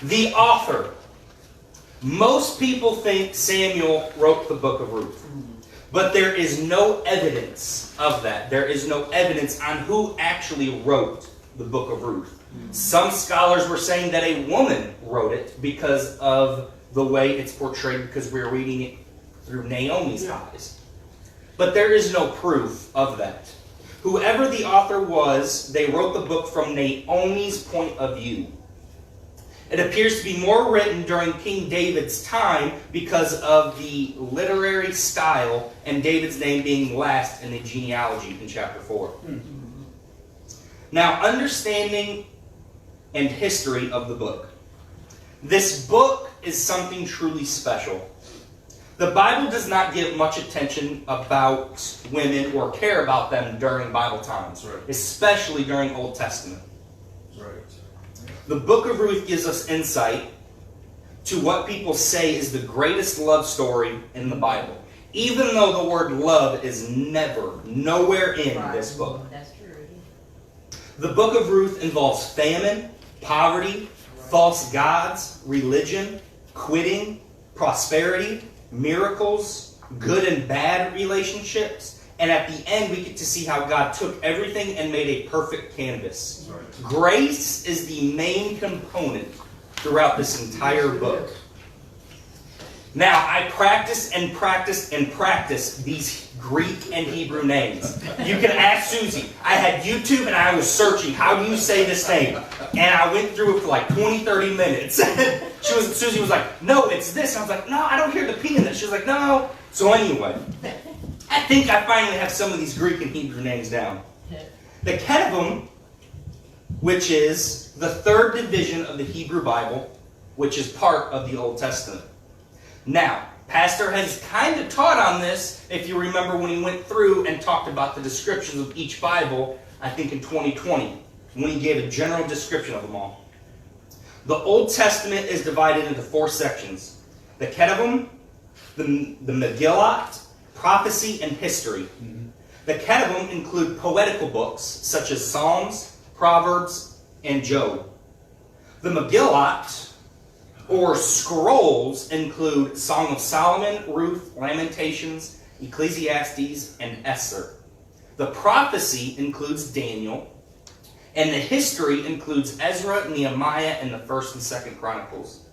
The author. Most people think Samuel wrote the book of Ruth. But there is no evidence of that. There is no evidence on who actually wrote the book of Ruth. Some scholars were saying that a woman wrote it because of the way it's portrayed, because we're reading it through Naomi's eyes. But there is no proof of that. Whoever the author was, they wrote the book from Naomi's point of view. It appears to be more written during King David's time because of the literary style and David's name being last in the genealogy in chapter 4. Now, understanding and history of the book. This book is something truly special. The Bible does not give much attention about women or care about them during Bible times, especially during Old Testament. The book of Ruth gives us insight to what people say is the greatest love story in the Bible, even though the word love is nowhere in this book. That's true. The book of Ruth involves famine, poverty, false gods, religion, quitting, prosperity, miracles, good and bad relationships, and at the end we get to see how God took everything and made a perfect canvas. Grace is the main component throughout this entire book. Now, I practice and practice and practice these Greek and Hebrew names. You can ask Susie. I had YouTube and I was searching, how do you say this name? And I went through it for like 20, 30 minutes. Susie was like, no, it's this. And I was like, no, I don't hear the P in this. She was like, no. So anyway, I think I finally have some of these Greek and Hebrew names down. The Ketuvim, which is the third division of the Hebrew Bible, which is part of the Old Testament. Now, Pastor has kind of taught on this, if you remember when he went through and talked about the descriptions of each Bible, I think in 2020, when he gave a general description of them all. The Old Testament is divided into 4 sections. The Ketuvim, the Megillah, prophecy, and history. The Ketuvim include poetical books, such as Psalms, Proverbs, and Job. The Megillah, or scrolls, include Song of Solomon, Ruth, Lamentations, Ecclesiastes, and Esther. The prophecy includes Daniel, and the history includes Ezra, Nehemiah, and the 1st and 2nd Chronicles.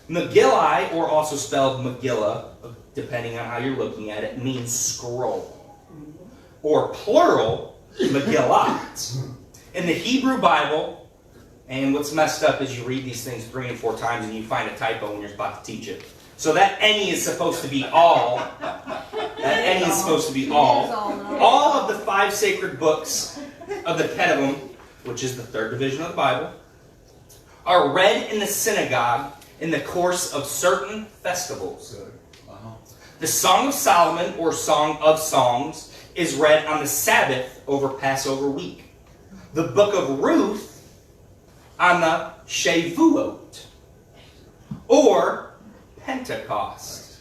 Megillah, or also spelled Megillah, depending on how you're looking at it, means scroll. Or plural, Megillat. In the Hebrew Bible, and what's messed up is you read these things 3 and 4 times and you find a typo when you're about to teach it. So that any is supposed to be all. That any is supposed to be all. All of the 5 sacred books of the Ketuvim, which is the 3rd division of the Bible, are read in the synagogue in the course of certain festivals. The Song of Solomon, or Song of Songs, is read on the Sabbath over Passover week. The book of Ruth on the Shavuot, or Pentecost.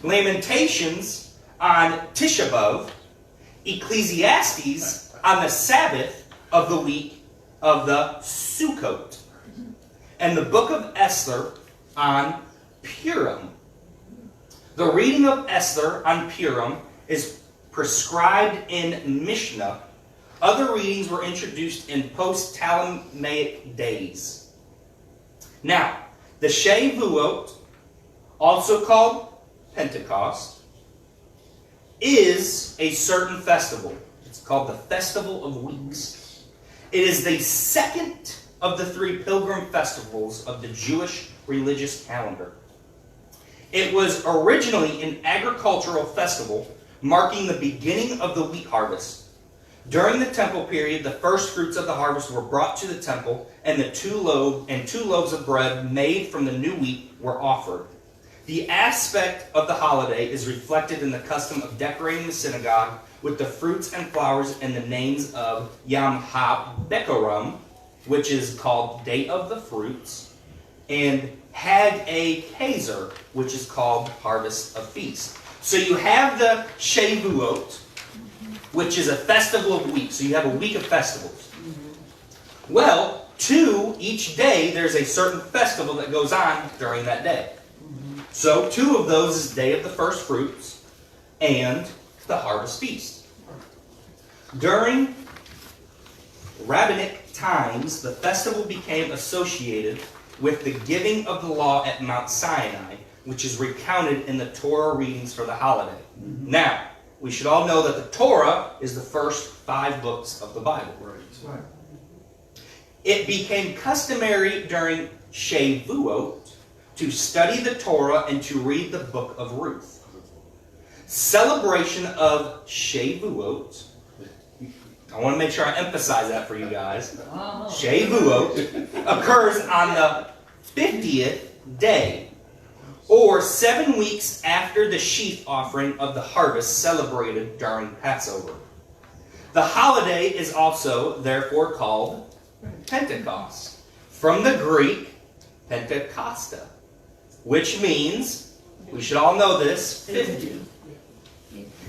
Lamentations on Tisha B'Av. Ecclesiastes on the Sabbath of the week of the Sukkot. And the book of Esther on Purim. The reading of Esther on Purim is prescribed in Mishnah. Other readings were introduced in post-Ptolemaic days. Now, the Shavuot, also called Pentecost, is a certain festival. It's called the Festival of Weeks. It is the second of the 3 pilgrim festivals of the Jewish religious calendar. It was originally an agricultural festival marking the beginning of the wheat harvest. During the temple period, the first fruits of the harvest were brought to the temple, and the 2 loaves of bread made from the new wheat were offered. The aspect of the holiday is reflected in the custom of decorating the synagogue with the fruits and flowers and the names of Yom HaBekurim, which is called Day of the Fruits, and Hag A Kazer, which is called Harvest of Feast. So you have the Shavuot, which is a festival of weeks. So you have a week of festivals. Well, 2, each day there's a certain festival that goes on during that day. So 2 of those is Day of the First Fruits and the Harvest Feast. During rabbinic times, the festival became associated with the giving of the law at Mount Sinai, which is recounted in the Torah readings for the holiday. Now, we should all know that the Torah is the first 5 books of the Bible. Right. It became customary during Shavuot to study the Torah and to read the book of Ruth. Celebration of Shavuot, I want to make sure I emphasize that for you guys. Shavuot occurs on the 50th day, or 7 weeks after the sheaf offering of the harvest celebrated during Passover. The holiday is also, therefore, called Pentecost, from the Greek Pentecosta, which means, we should all know this, 50.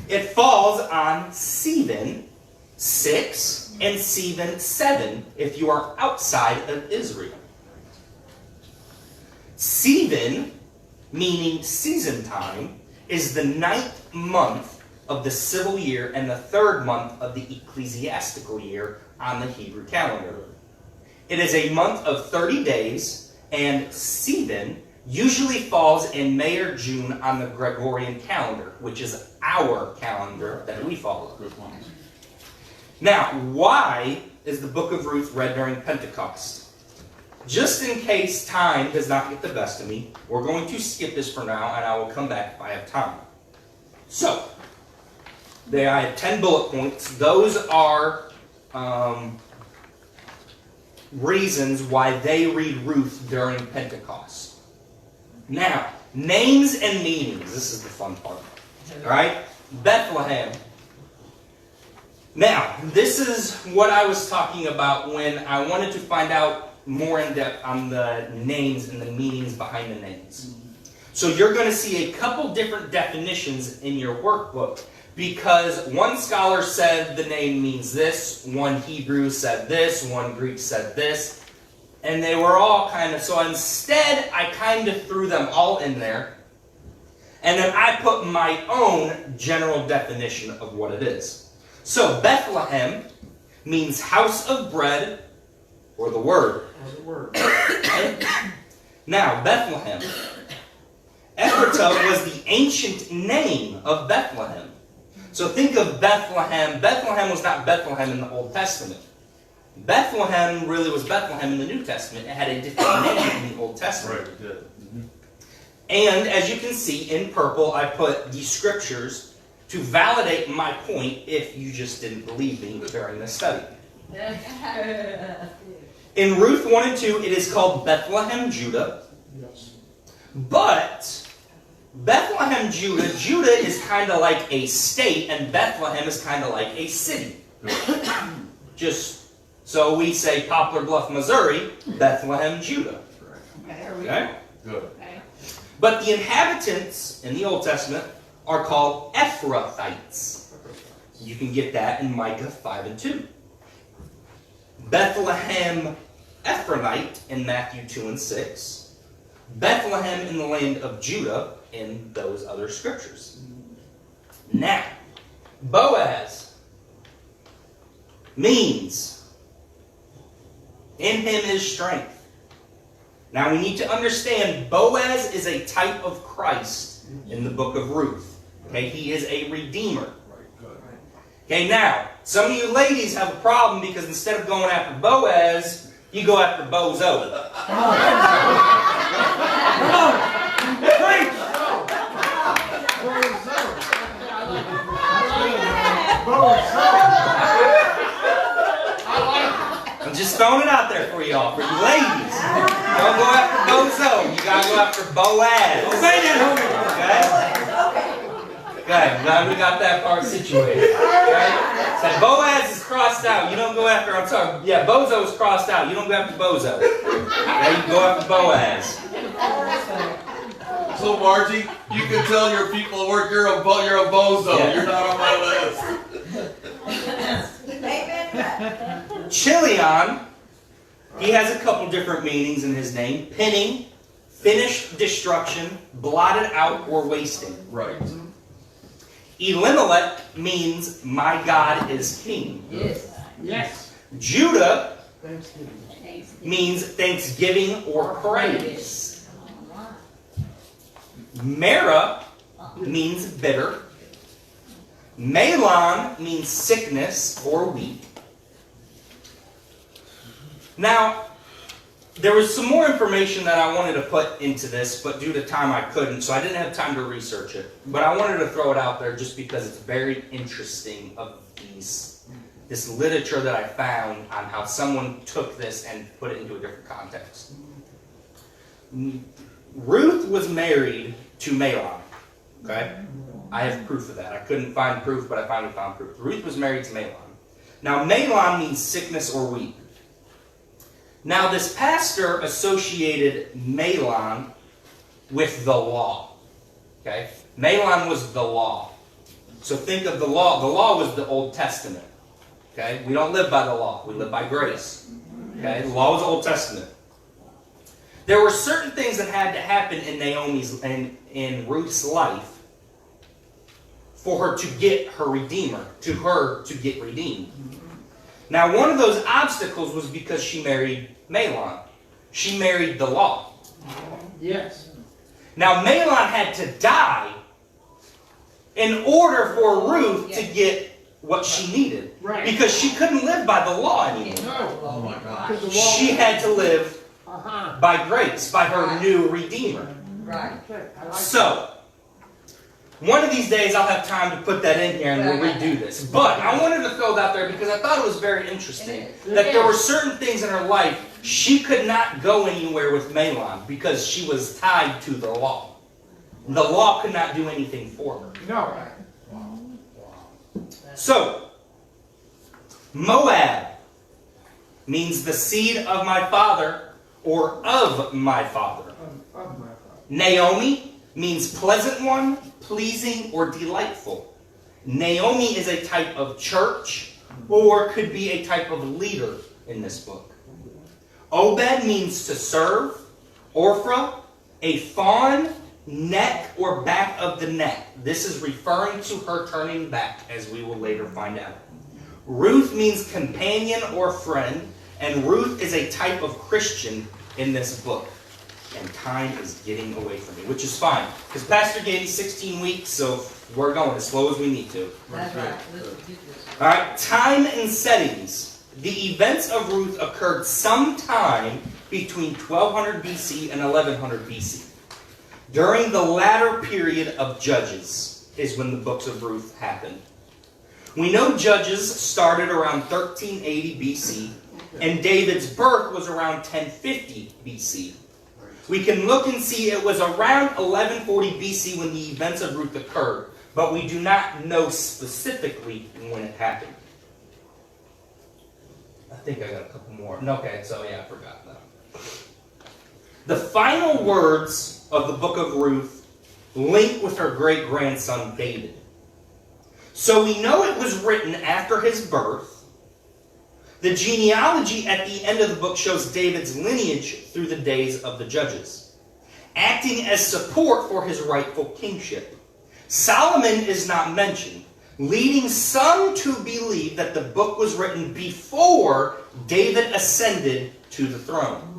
It falls on Sivan 6 and Sivan 7 if you are outside of Israel. Sivan, meaning season time, is the 9th month of the civil year and the 3rd month of the ecclesiastical year on the Hebrew calendar. It is a month of 30 days, and Sivan usually falls in May or June on the Gregorian calendar, which is our calendar that we follow. Now, why is the book of Ruth read during Pentecost? Just in case time does not get the best of me, we're going to skip this for now, and I will come back if I have time. So, there I have 10 bullet points. Those are reasons why they read Ruth during Pentecost. Now, names and meanings. This is the fun part. All right? Bethlehem. Now, this is what I was talking about when I wanted to find out more in depth on the names and the meanings behind the names. So you're going to see a couple different definitions in your workbook, because one scholar said the name means this, one Hebrew said this, one Greek said this, and they were all kind of, so instead I kind of threw them all in there, and then I put my own general definition of what it is. So Bethlehem means house of bread, or the word. Now, Bethlehem. Ephratah was the ancient name of Bethlehem. So think of Bethlehem. Bethlehem was not Bethlehem in the Old Testament. Bethlehem really was Bethlehem in the New Testament. It had a different name in the Old Testament. Right, it did. Mm-hmm. And as you can see, in purple, I put these scriptures to validate my point if you just didn't believe me during this study. In Ruth 1 and 2, it is called Bethlehem, Judah. Yes. But Bethlehem, Judah is kind of like a state, and Bethlehem is kind of like a city. Just so we say Poplar Bluff, Missouri, Bethlehem, Judah. Okay? Good. But the inhabitants in the Old Testament are called Ephrathites. You can get that in Micah 5 and 2. Bethlehem Ephraimite in Matthew 2 and 6. Bethlehem in the land of Judah in those other scriptures. Now, Boaz means in him is strength. Now we need to understand Boaz is a type of Christ in the book of Ruth. Okay, he is a redeemer. Okay, now, some of you ladies have a problem because instead of going after Boaz, you go after Bozo. Come on! Preach! I'm just throwing it out there for y'all, for you ladies. Don't go after Bozo, you gotta go after Boaz. Okay? Okay, glad we got that part situated. Okay? So Boaz is crossed out. You don't go after, I'm sorry, yeah, Bozo is crossed out. You don't go after Bozo. Okay, you go after Boaz. So Margie, you can tell your people at work you're a bozo. Yeah. You're not on my list. Chilion He has a couple different meanings in his name. Pinning, finished destruction, blotted out, or wasting. Right. Elimelech means my God is king. Yes. Yes. Judah Thanksgiving. means thanksgiving or praise. Mara means bitter. Malon means sickness or weak. Now, there was some more information that I wanted to put into this, but due to time I couldn't, so I didn't have time to research it. But I wanted to throw it out there just because it's very interesting of this literature that I found on how someone took this and put it into a different context. Ruth was married to Malon. Okay? I have proof of that. I couldn't find proof, but I finally found proof. Ruth was married to Malon. Now, Malon means sickness or weak. Now, this pastor associated Malon with the law. Okay? Malon was the law. So think of the law. The law was the Old Testament. Okay? We don't live by the law. We live by grace. Okay? The law was the Old Testament. There were certain things that had to happen in Naomi's and in Ruth's life for her to get her redeemer, to her to get redeemed. Now, one of those obstacles was because she married Malon. She married the law. Yes. Now, Malon had to die in order for Ruth to get what she needed. Right. Because she couldn't live by the law anymore. No. Oh my God. Because the wall- She had to live Uh-huh. by grace, by her new redeemer. Right. I like So, one of these days I'll have time to put that in here and we'll redo this. But I wanted to throw that there because I thought it was very interesting that there were certain things in her life she could not go anywhere with Malon because she was tied to the law. The law could not do anything for her. No. So, Moab means the seed of my father or of my father. Of my father. Naomi means pleasant one, pleasing, or delightful. Naomi is a type of church or could be a type of leader in this book. Obed means to serve. Orpha, a fawn, neck or back of the neck. This is referring to her turning back, as we will later find out. Ruth means companion or friend, and Ruth is a type of Christian in this book. And time is getting away from me, which is fine, because Pastor gave me 16 weeks, so we're going as slow as we need to. That's right. Let's get this. All right, time and settings. The events of Ruth occurred sometime between 1200 BC and 1100 BC. During the latter period of Judges is when the books of Ruth happened. We know Judges started around 1380 BC, and David's birth was around 1050 BC. We can look and see it was around 1140 BC when the events of Ruth occurred, but we do not know specifically when it happened. I think I got a couple more. Okay, so yeah, I forgot that. The final words of the book of Ruth link with her great-grandson David. So we know it was written after his birth. The genealogy at the end of the book shows David's lineage through the days of the judges, acting as support for his rightful kingship. Solomon is not mentioned, leading some to believe that the book was written before David ascended to the throne.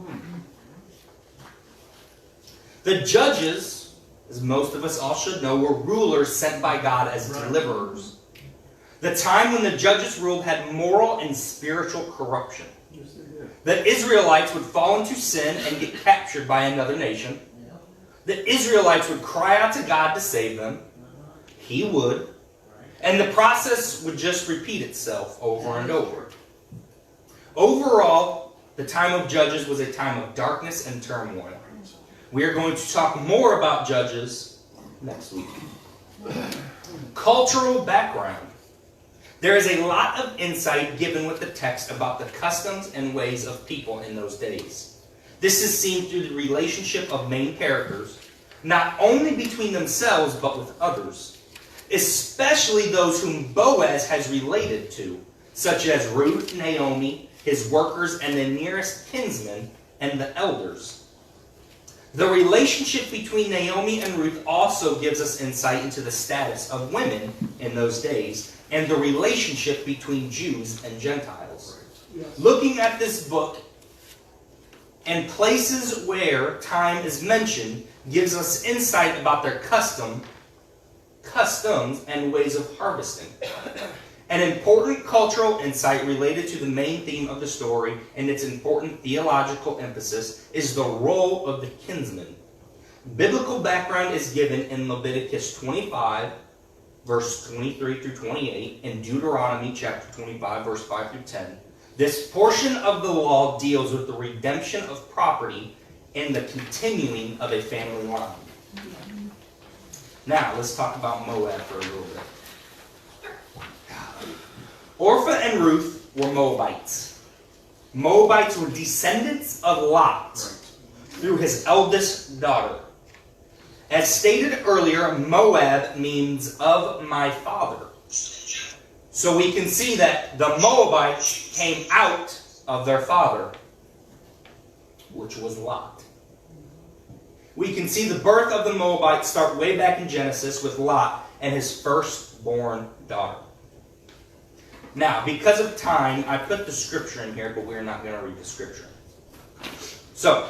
The judges, as most of us all should know, were rulers sent by God as deliverers. The time when the judges ruled had moral and spiritual corruption. The Israelites would fall into sin and get captured by another nation. The Israelites would cry out to God to save them. He would. And the process would just repeat itself over and over. Overall, the time of Judges was a time of darkness and turmoil. We are going to talk more about Judges next week. Cultural background. There is a lot of insight given with the text about the customs and ways of people in those days. This is seen through the relationship of main characters, not only between themselves but with others, especially those whom Boaz has related to, such as Ruth, Naomi, his workers, and the nearest kinsmen and the elders. The relationship between Naomi and Ruth also gives us insight into the status of women in those days and the relationship between Jews and Gentiles. Looking at this book and places where time is mentioned gives us insight about their customs and ways of harvesting. An important cultural insight related to the main theme of the story and its important theological emphasis is the role of the kinsman. Biblical background is given in Leviticus 25, verse 23 through 28, and Deuteronomy chapter 25, verse 5 through 10. This portion of the law deals with the redemption of property and the continuing of a family line. Now, let's talk about Moab for a little bit. Orpah and Ruth were Moabites. Moabites were descendants of Lot through his eldest daughter. As stated earlier, Moab means of my father. So we can see that the Moabites came out of their father, which was Lot. We can see the birth of the Moabites start way back in Genesis with Lot and his firstborn daughter. Now, because of time, I put the scripture in here, but we're not going to read the scripture. So,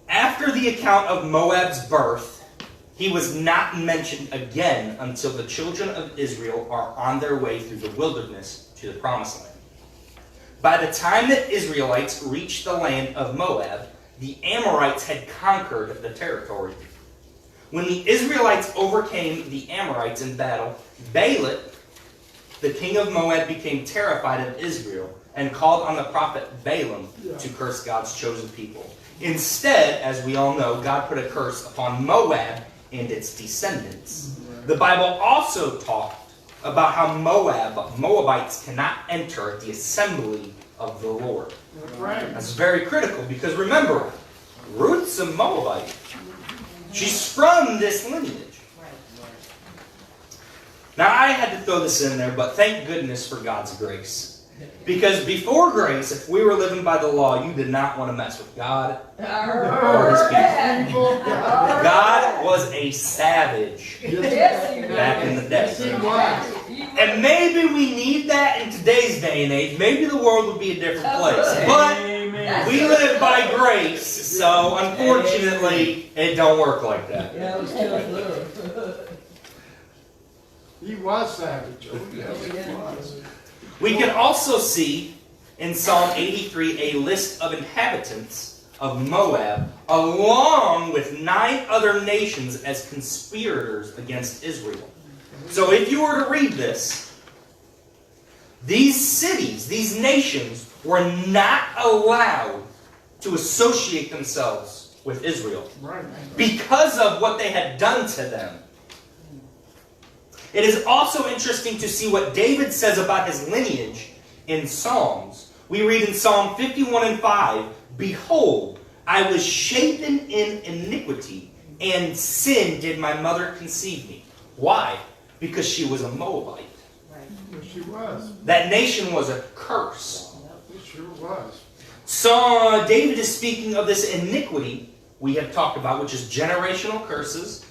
after the account of Moab's birth, he was not mentioned again until the children of Israel are on their way through the wilderness to the promised land. By the time that Israelites reached the land of Moab, the Amorites had conquered the territory. When the Israelites overcame the Amorites in battle, Balak, the king of Moab, became terrified of Israel and called on the prophet Balaam to curse God's chosen people. Instead, as we all know, God put a curse upon Moab and its descendants. The Bible also talked about how Moabites cannot enter the assembly of the Lord. That's very critical because remember, Ruth's a Moabite. She's from this lineage. Now, I had to throw this in there, but thank goodness for God's grace. Because before grace, if we were living by the law, you did not want to mess with God or His people. God was a savage back in the day. And maybe we need that in today's day and age. Maybe the world would be a different place. But we live by grace, so unfortunately, it don't work like that. Yeah, it was tough. He was savage. Oh, yes, he was. We can also see in Psalm 83 a list of inhabitants of Moab, along with 9 other nations as conspirators against Israel. So if you were to read this, these cities, these nations, were not allowed to associate themselves with Israel because of what they had done to them. It is also interesting to see what David says about his lineage in Psalms. We read in Psalm 51 and 5, "Behold, I was shapen in iniquity, and sin did my mother conceive me." Why? Because she was a Moabite. Yes, she was. That nation was a curse. It sure was. So David is speaking of this iniquity we have talked about, which is generational curses.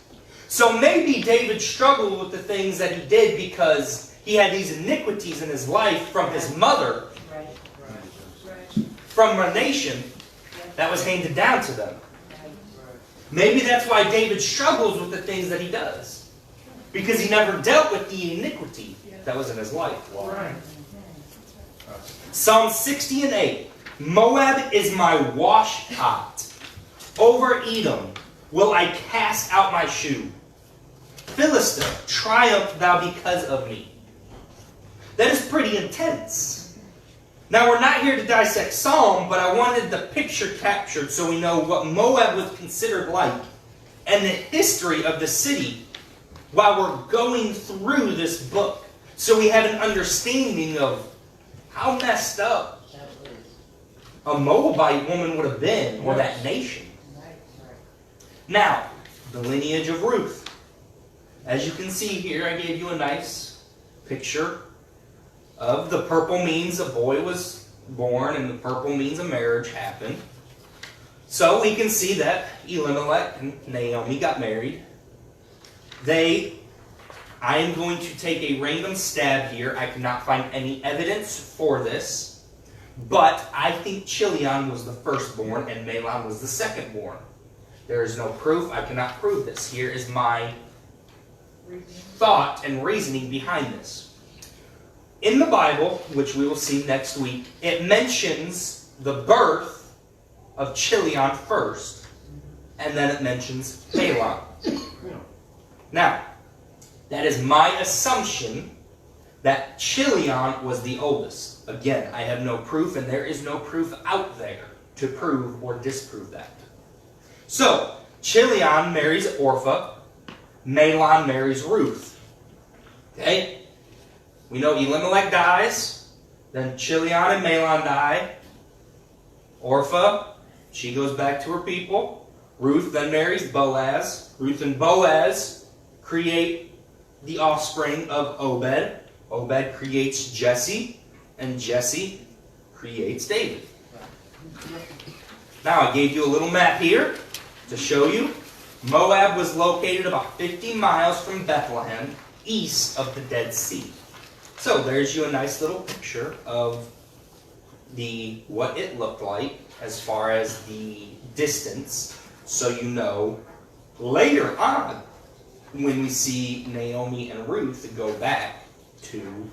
So maybe David struggled with the things that he did because he had these iniquities in his life from his mother, from a nation that was handed down to them. Maybe that's why David struggles with the things that he does, because he never dealt with the iniquity that was in his life. Psalm 60 and 8. "Moab is my wash pot. Over Edom will I cast out my shoe. Philistia, triumph thou because of me." That is pretty intense. Now, we're not here to dissect Psalm, but I wanted the picture captured so we know what Moab was considered like and the history of the city while we're going through this book. So we have an understanding of how messed up a Moabite woman would have been, or that nation. Now, the lineage of Ruth. As you can see here, I gave you a nice picture of the purple means a boy was born, and the purple means a marriage happened. So we can see that Elimelech and Naomi got married. I am going to take a random stab here. I cannot find any evidence for this, but I think Chilion was the firstborn and Mahlon was the secondborn. There is no proof. I cannot prove this. Here is my thought and reasoning behind this. In the Bible, which we will see next week, it mentions the birth of Chilion first, and then it mentions Mahlon. Now, that is my assumption that Chilion was the oldest. Again, I have no proof, and there is no proof out there to prove or disprove that. So, Chilion marries Orpha, Mahlon marries Ruth. Okay? We know Elimelech dies, then Chilion and Mahlon die. Orpha, she goes back to her people. Ruth then marries Boaz. Ruth and Boaz create the offspring of Obed. Obed creates Jesse, and Jesse creates David. Now I gave you a little map here to show you. Moab was located about 50 miles from Bethlehem, east of the Dead Sea. So there's you a nice little picture of what it looked like as far as the distance, so you know later on, when we see Naomi and Ruth go back to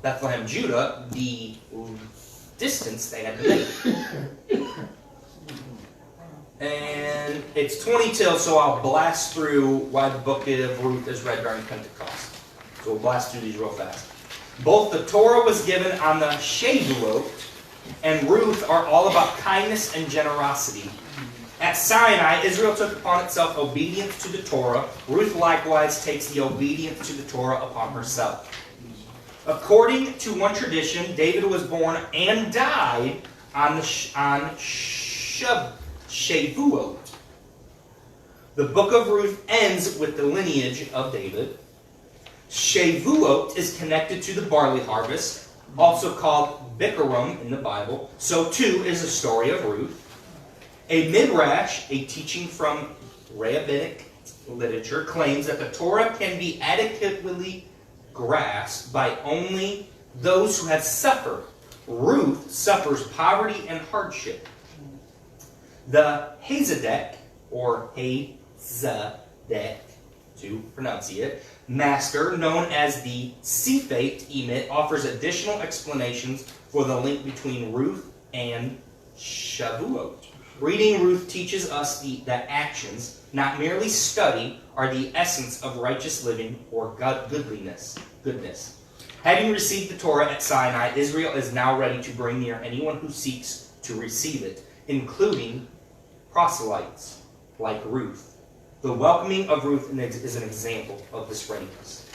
Bethlehem, Judah, the distance they had to make. And it's 20 till, so I'll blast through why the book of Ruth is read during Pentecost. So we'll blast through these real fast. Both the Torah was given on the Shavuot, and Ruth are all about kindness and generosity. At Sinai, Israel took upon itself obedience to the Torah. Ruth likewise takes the obedience to the Torah upon herself. According to one tradition, David was born and died on Shavuot. The book of Ruth ends with the lineage of David. Shavuot is connected to the barley harvest, also called Bikurim in the Bible. So too is the story of Ruth. A midrash, a teaching from rabbinic literature, claims that the Torah can be adequately grasped by only those who have suffered. Ruth suffers poverty and hardship. The Hazedek, or Hazedek, to pronounce it, master, known as the Sifate Emit, offers additional explanations for the link between Ruth and Shavuot. Reading Ruth teaches us that actions, not merely study, are the essence of righteous living or goodness. Having received the Torah at Sinai, Israel is now ready to bring near anyone who seeks to receive it, including proselytes like Ruth. The welcoming of Ruth is an example of this readiness.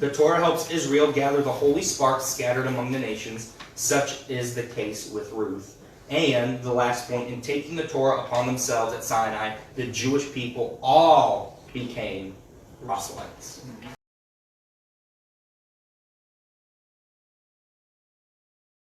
The Torah helps Israel gather the holy sparks scattered among the nations. Such is the case with Ruth. And the last point, in taking the Torah upon themselves at Sinai, the Jewish people all became proselytes.